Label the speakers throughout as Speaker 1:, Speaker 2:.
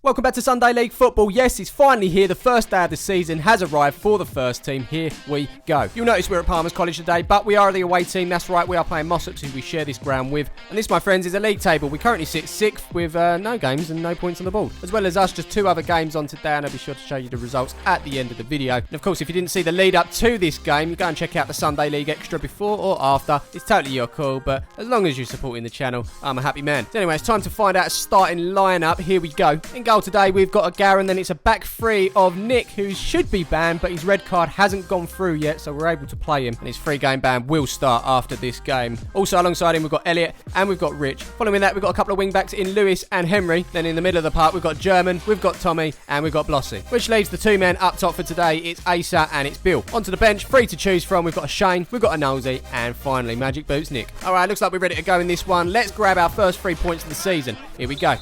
Speaker 1: Welcome back to Sunday League Football. Yes, it's finally here. The first day of the season has arrived for the first team. Here we go. You'll notice we're at Palmer's College today, but we are the away team. That's right, we are playing Mossops, who we share this ground with. And this, my friends, is a league table. We currently sit 6th with no games and no points on the board. As well as us, just 2 other games on today, and I'll be sure to show you the results at the end of the video. And of course, if you didn't see the lead up to this game, you go and check out the Sunday League Extra before or after. It's totally your call, but as long as you're supporting the channel, I'm a happy man. So anyway, it's time to find out a starting lineup. Here we go. In goal today, we've got a Garen, then it's a back 3 of Nick, who should be banned, but his red card hasn't gone through yet, so we're able to play him, and his 3-game ban will start after this game. Also alongside him, we've got Elliot and we've got Rich. Following that, we've got a couple of wing backs in Lewis and Henry. Then in the middle of the park, we've got German, we've got Tommy, and we've got Blossy. Which leaves the 2 men up top for today. It's Asa and it's Bill. Onto the bench, 3 to choose from. We've got a Shane, we've got a Nosey, and finally Magic Boots Nick. Alright, looks like we're ready to go in this one. Let's grab our first 3 points of the season. Here we go.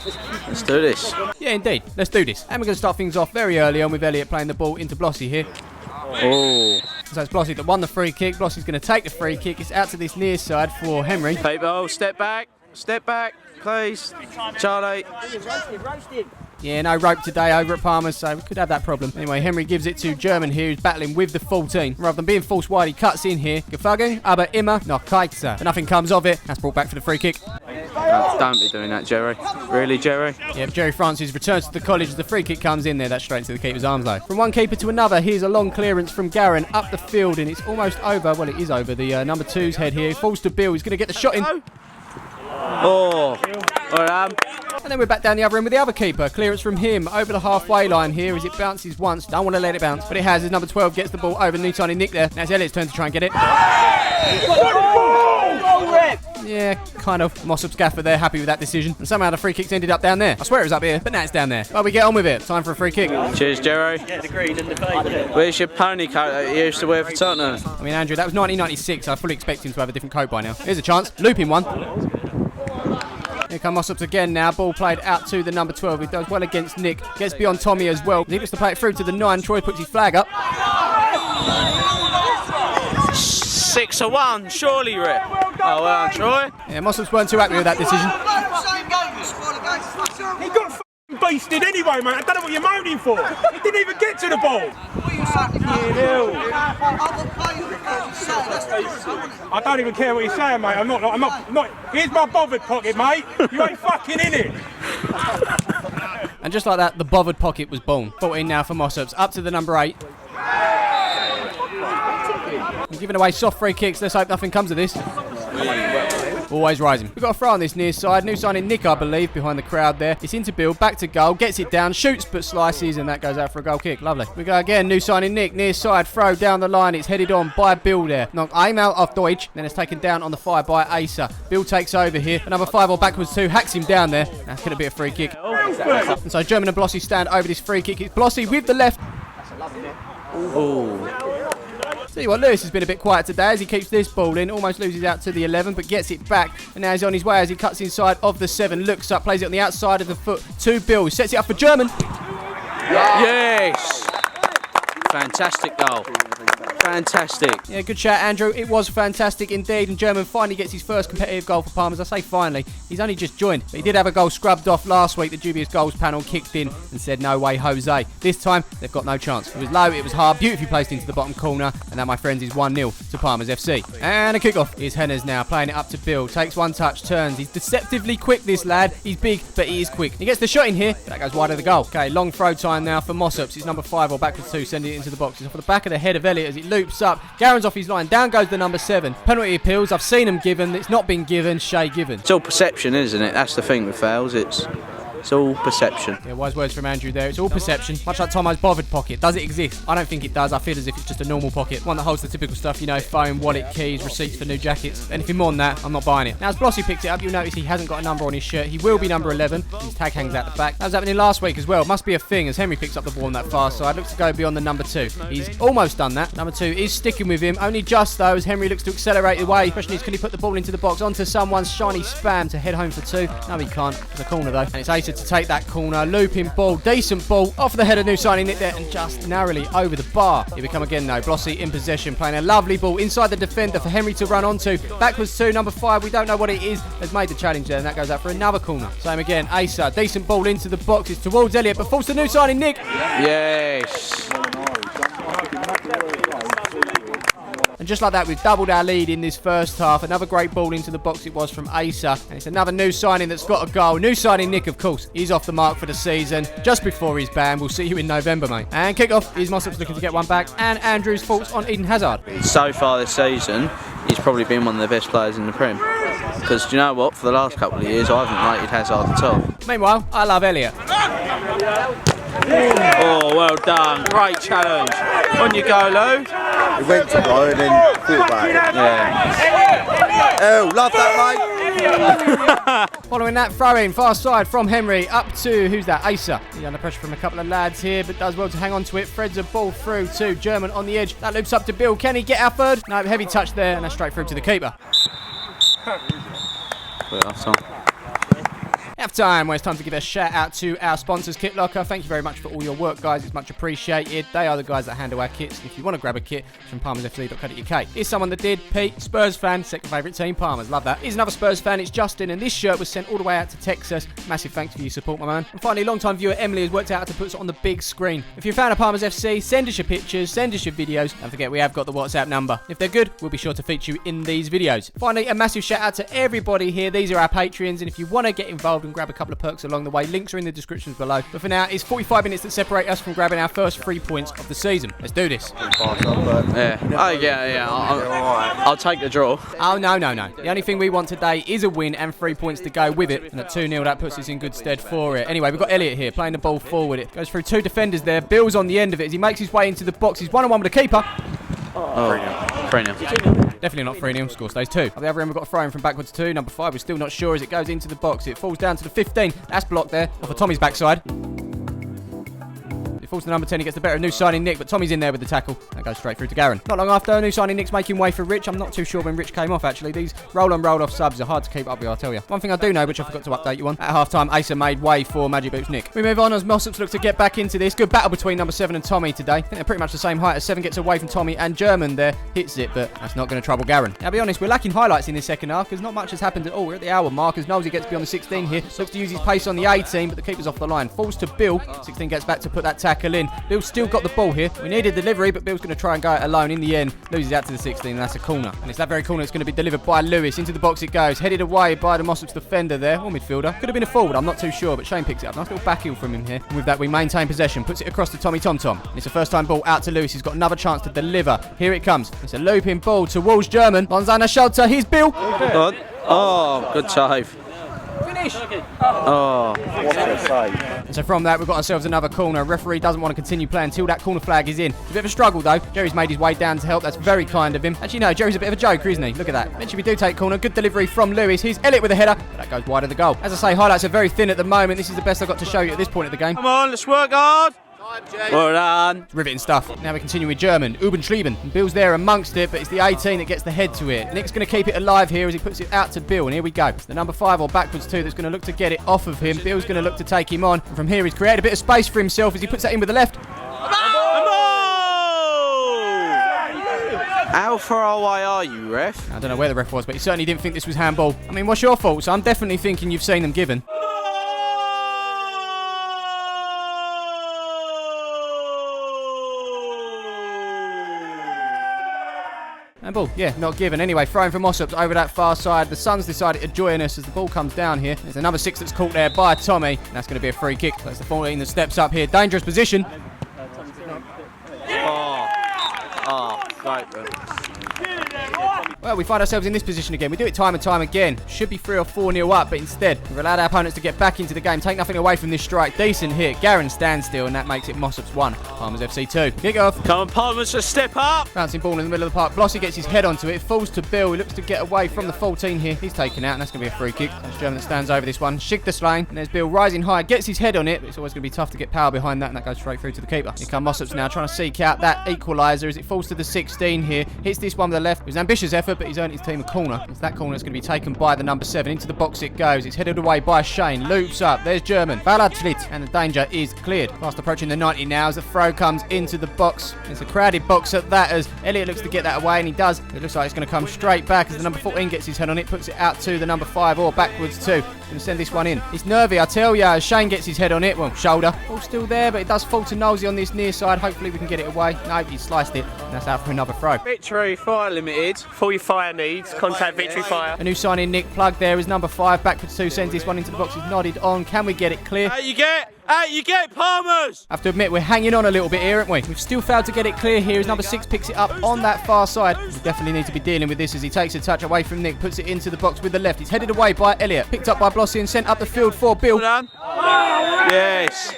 Speaker 2: Let's do this.
Speaker 1: Yeah, indeed. Let's do this. And we're going to start things off very early on with Elliot playing the ball into Blossy here.
Speaker 2: Oh.
Speaker 1: So it's Blossy that won the free kick. Blossy's going to take the free kick. It's out to this near side for Henry.
Speaker 2: Play ball, step back, please. Charlie.
Speaker 1: Yeah, no rope today over at Palmer's, so we could have that problem. Anyway, Henry gives it to German here, who's battling with the 14. Rather than being forced wide, he cuts in here. Gefagen, aber immer noch Kaitzer. But nothing comes of it. That's brought back for the free kick.
Speaker 2: Don't be doing that, Jerry. Really, Jerry?
Speaker 1: Yeah, Jerry Francis returns to the college as the free kick comes in there. That's straight into the keeper's arms, though. From one keeper to another, here's a long clearance from Garen up the field, and it's almost over. Well, it is over. The number 2's head here. He falls to Bill. He's going to get the shot in.
Speaker 2: Oh.
Speaker 1: And then we're back down the other end with the other keeper. Clearance from him over the halfway line here as it bounces once. Don't want to let it bounce, but it has. As number 12 gets the ball over new tiny Nick there. Now it's Elliot's turn to try and get it. Yeah, kind of. Mossops gaffer there, happy with that decision. And somehow the free kicks ended up down there. I swear it was up here, but now it's down there. Well, we get on with it. Time for a free kick.
Speaker 2: Cheers, Jerry. Yeah, the green and the fake. Where's your pony coat that you used to wear for Tottenham?
Speaker 1: I mean, Andrew, that was 1996. I fully expect him to have a different coat by now. Here's a chance. Looping one. Here come Mossops again now. Ball played out to the number 12. He does well against Nick. Gets beyond Tommy as well. He gets to play it through to the 9. Troy puts his flag up.
Speaker 2: 6-1, surely, Rick. Oh, well done, Troy.
Speaker 1: Yeah, Mossops weren't too happy with that decision.
Speaker 3: He got f***ing beasted anyway, mate. I don't know what you're moaning for. He didn't even get to the ball. I don't even care what you're saying, mate. I'm not. Here's my bothered pocket, mate. You ain't fucking in it.
Speaker 1: And just like that, the bothered pocket was born. 14 now for Mossops. Up to the number 8. We're giving away soft free kicks. Let's hope nothing comes of this. Always rising. We've got a throw on this near side. New signing Nick, I believe, behind the crowd there. It's into Bill, back to goal, gets it down, shoots but slices, and that goes out for a goal kick. Lovely. We go again. New signing Nick, near side, throw down the line. It's headed on by Bill there. Knocked einmal auf Deutsch. Then it's taken down on the fire by Asa. Bill takes over here. Another 5 or backwards 2. Hacks him down there. That's going to be a free kick. And so German and Blossy stand over this free kick. It's Blossy with the left.
Speaker 2: Oh.
Speaker 1: See what, Lewis has been a bit quiet today as he keeps this ball in, almost loses out to the 11, but gets it back, and now he's on his way as he cuts inside of the 7, looks up, plays it on the outside of the foot to Bill, sets it up for German.
Speaker 2: Yes! Fantastic goal. Fantastic.
Speaker 1: Yeah, good shout, Andrew. It was fantastic indeed, and German finally gets his first competitive goal for Palmer's. I say finally, he's only just joined, but he did have a goal scrubbed off last week. The dubious goals panel kicked in and said, no way, Jose. This time, they've got no chance. It was low, it was hard, beautifully placed into the bottom corner, and that, my friends, is 1-0 to Palmer's FC. And a kick-off. Here's Hennes now, playing it up to Bill. Takes one touch, turns. He's deceptively quick, this lad. He's big, but he is quick. He gets the shot in here, but that goes wide of the goal. Okay, long throw time now for Mossops. It's number 5 or backwards 2, sending it into the box. It's off the back of the head of Elliot as it loops up. Garen's off his line. Down goes the number 7. Penalty appeals. I've seen them given. It's not been given. Shay given.
Speaker 2: It's all perception, isn't it? That's the thing with fouls. It's all perception.
Speaker 1: Yeah, wise words from Andrew there. It's all perception. Much like Tommo'S bothered pocket. Does it exist? I don't think it does. I feel as if it's just a normal pocket. One that holds the typical stuff, you know, phone, wallet, keys, receipts for new jackets. Anything more than that, I'm not buying it. Now, as Blossy picks it up, you'll notice he hasn't got a number on his shirt. He will be number 11. His tag hangs out the back. That was happening last week as well. Must be a thing as Henry picks up the ball on that far side. Looks to go beyond the number 2. He's almost done that. Number 2 is sticking with him. Only just, though, as Henry looks to accelerate away. The question is, can he put the ball into the box onto someone's shiny spam to head home for 2? No, he can't. For the corner, though. And it's Asa to take that corner. Looping ball, decent ball, off the head of new signing Nick there, and just narrowly over the bar. Here we come again though. Blossy in possession, playing a lovely ball inside the defender for Henry to run onto. Backwards to number 5, we don't know what it is, has made the challenge there, and that goes out for another corner. Same again, Asa, decent ball into the box, it's towards Elliot, but falls to new signing Nick.
Speaker 2: Yes.
Speaker 1: And just like that, we've doubled our lead in this first half. Another great ball into the box it was from Asa. And it's another new signing that's got a goal. New signing Nick, of course. He's off the mark for the season. Just before he's banned. We'll see you in November, mate. And kick-off is Mossops looking to get one back. And Andrew's thoughts on Eden Hazard.
Speaker 2: So far this season, he's probably been one of the best players in the Prem. Because do you know what? For the last couple of years, I haven't rated Hazard at all.
Speaker 1: Meanwhile, I love Elliot.
Speaker 2: Oh, well done. Great challenge. On you go, Lou.
Speaker 4: He went to go and then thought about it.
Speaker 2: Yeah.
Speaker 4: Oh, love that, mate.
Speaker 1: Following that throw-in, far side from Henry, up to, who's that, Asa. He's under pressure from a couple of lads here, but does well to hang on to it. Threads a ball through to German on the edge. That loops up to Bill. Can he get our third? No, heavy touch there, and that's straight through to the keeper. Half time, where it's time to give a shout out to our sponsors, Kit Locker. Thank you very much for all your work, guys. It's much appreciated. They are the guys that handle our kits. If you want to grab a kit, it's from palmersfc.co.uk. Here's someone that did. Pete, Spurs fan, second favourite team, Palmers. Love that. Here's another Spurs fan. It's Justin, and this shirt was sent all the way out to Texas. Massive thanks for your support, my man. And finally, long-time viewer Emily has worked out how to put it on the big screen. If you're a fan of Palmers FC, send us your pictures, send us your videos. Don't forget, we have got the WhatsApp number. If they're good, we'll be sure to feature you in these videos. Finally, a massive shout out to everybody here. These are our Patreons, and if you want to get involved and grab a couple of perks along the way, links are in the descriptions below. But for now, it's 45 minutes that separate us from grabbing our first 3 points of the season. Let's do this.
Speaker 2: Yeah. Oh, yeah. I'll take the draw.
Speaker 1: Oh, no. The only thing we want today is a win and 3 points to go with it. And at 2-0, that puts us in good stead for it. Anyway, we've got Elliot here playing the ball forward. It goes through 2 defenders there. Bill's on the end of it as he makes his way into the box. He's 1-on-1 with the keeper.
Speaker 2: Oh, 3-0.
Speaker 1: Definitely not 3-0. Score stays 2. At the other end, we've got a throw in from backwards 2. Number 5, we're still not sure as it goes into the box. It falls down to the 15. That's blocked there off of Tommy's backside. It falls to number 10. He gets the better of new signing Nick, but Tommy's in there with the tackle. That goes straight through to Garen. Not long after, new signing Nick's making way for Rich. I'm not too sure when Rich came off, actually. These roll-on, roll-off subs are hard to keep up with, I'll tell you. One thing I do know, which I forgot to update you on, at half-time, Asa made way for Magic Boots Nick. We move on as Mossops look to get back into this. Good battle between number 7 and Tommy today. I think they're pretty much the same height as 7 gets away from Tommy, and German there hits it, but that's not going to trouble Garen. Now, to be honest, we're lacking highlights in this second half because not much has happened at all. We're at the hour mark as Knowlesy gets beyond the 16 here. Looks to use his pace on the 18, but the keeper's off the line. Falls to Bill. 16 gets back to put that tackle in. Bill's still got the ball here. We need a delivery, but Bill's going to try and go it alone. In the end, loses out to the 16, and that's a corner. And it's that very corner that's going to be delivered by Lewis. Into the box it goes. Headed away by the Mossops defender there, or midfielder. Could have been a forward, I'm not too sure, but Shane picks it up. Nice little back heel from him here. And with that, we maintain possession. Puts it across to Tommy Tom. And it's a first-time ball out to Lewis. He's got another chance to deliver. Here it comes. It's a looping ball towards German. Lonzana Schalter. Here's Bill.
Speaker 2: Oh, good save.
Speaker 1: Finish.
Speaker 2: Oh.
Speaker 1: And so from that, we've got ourselves another corner. Referee doesn't want to continue playing until that corner flag is in. It's a bit of a struggle, though. Jerry's made his way down to help. That's very kind of him. Actually, no, Jerry's a bit of a joker, isn't he? Look at that. Eventually, we do take corner. Good delivery from Lewis. Here's Elliot with a header, but that goes wide of the goal. As I say, highlights are very thin at the moment. This is the best I've got to show you at this point of the game.
Speaker 2: Come on, let's work hard. Well done.
Speaker 1: Riveting stuff. Now we continue with German. Uben Schlieben. And Bill's there amongst it, but it's the 18 that gets the head to it. Nick's going to keep it alive here as he puts it out to Bill. And here we go. It's the number 5 or backwards 2 that's going to look to get it off of him. Bill's going to look to take him on. And from here, he's created a bit of space for himself as he puts that in with the left.
Speaker 2: How far away are you, ref?
Speaker 1: I don't know where the ref was, but he certainly didn't think this was handball. I mean, what's your fault? So I'm definitely thinking you've seen them given. And ball, yeah, not given. Anyway, throwing from Mossops over that far side. The Suns decided to join us as the ball comes down here. There's another 6 that's caught there by Tommy. And that's going to be a free kick. That's the 14 that steps up here. Dangerous position.
Speaker 2: Oh, great.
Speaker 1: Well, we find ourselves in this position again. We do it time and time again. Should be 3 or 4-0 up, but instead, we've allowed our opponents to get back into the game. Take nothing away from this strike. Decent hit. Garen stands still, and that makes it Mossops 1. Palmers FC 2. Kick off.
Speaker 2: Come on, Palmers, just step up.
Speaker 1: Bouncing ball in the middle of the park. Blossy gets his head onto it. Falls to Bill. He looks to get away from the 14 here. He's taken out, and that's going to be a free kick. That's German that stands over this one. Shig the slang. And there's Bill rising high. Gets his head on it, but it's always going to be tough to get power behind that, and that goes straight through to the keeper. Here come Mossops now, trying to seek out that equaliser as it falls to the 16 here. Hits this one with the left. It was an ambitious effort, effort, but he's earned his team a corner. It's that corner that's going to be taken by the number 7. Into the box it goes. It's headed away by Shane. Loops up. There's German. Valadschlit. And the danger is cleared. Fast approaching the 90 now as the throw comes into the box. It's a crowded box at that as Elliot looks to get that away, and he does. It looks like it's going to come straight back as the number 14 gets his head on it, puts it out to the number 5 or backwards too. Going to send this one in. It's nervy, I tell ya, as Shane gets his head on it. Well, shoulder. All still there, but it does fall to Nosey on this near side. Hopefully we can get it away. No, he sliced it. And that's out for another throw.
Speaker 5: Victory Fire Limited. For your fire needs, contact Victory Fire.
Speaker 1: A new signing, Nick Plug there is number 5. Backwards 2 sends this one into the box. He's nodded on. Can we get it clear?
Speaker 5: Out you get, Palmers!
Speaker 1: I have to admit, we're hanging on a little bit here, aren't we? We've still failed to get it clear here as number 6 picks it up on that far side. We definitely need to be dealing with this as he takes a touch away from Nick, puts it into the box with the left. He's headed away by Elliot. Picked up by Blossy and sent up the field for Bill.
Speaker 2: Well done. Yes.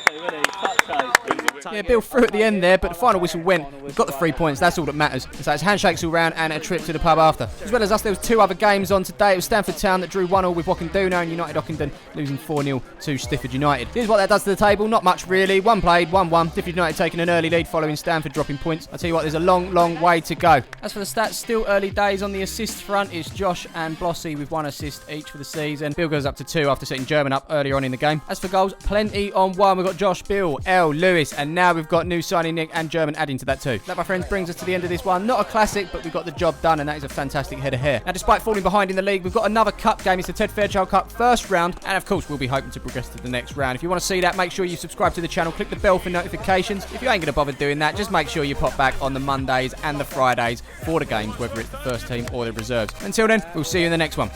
Speaker 1: Yeah, Bill threw at the end there, but the final whistle went. We've got the 3 points, that's all that matters. So it's handshakes all round and a trip to the pub after. As well as us, there was 2 other games on today. It was Stanford Town that drew 1-1 with Wockenduna and United Ockenden losing 4-0 to Stifford United. Here's what that does to the table. Not much really. 1 played, 1-1. Stifford United taking an early lead following Stanford dropping points. I'll tell you what, there's a long, long way to go. As for the stats, still early days on the assist front. It's Josh and Blossy with 1 assist each for the season. Bill goes up to 2 after setting German up earlier on in the game. As for goals, plenty on 1. We've got Josh, Bill, L, Lewis, and now we've got new signing Nick and German adding to that too. That, my friends, brings us to the end of this one. Not a classic, but we've got the job done, and that is a fantastic head of hair. Now, despite falling behind in the league, we've got another cup game. It's the Ted Fairchild Cup first round, and of course, we'll be hoping to progress to the next round. If you want to see that, make sure you subscribe to the channel, click the bell for notifications. If you ain't going to bother doing that, just make sure you pop back on the Mondays and the Fridays for the games, whether it's the first team or the reserves. Until then, we'll see you in the next one.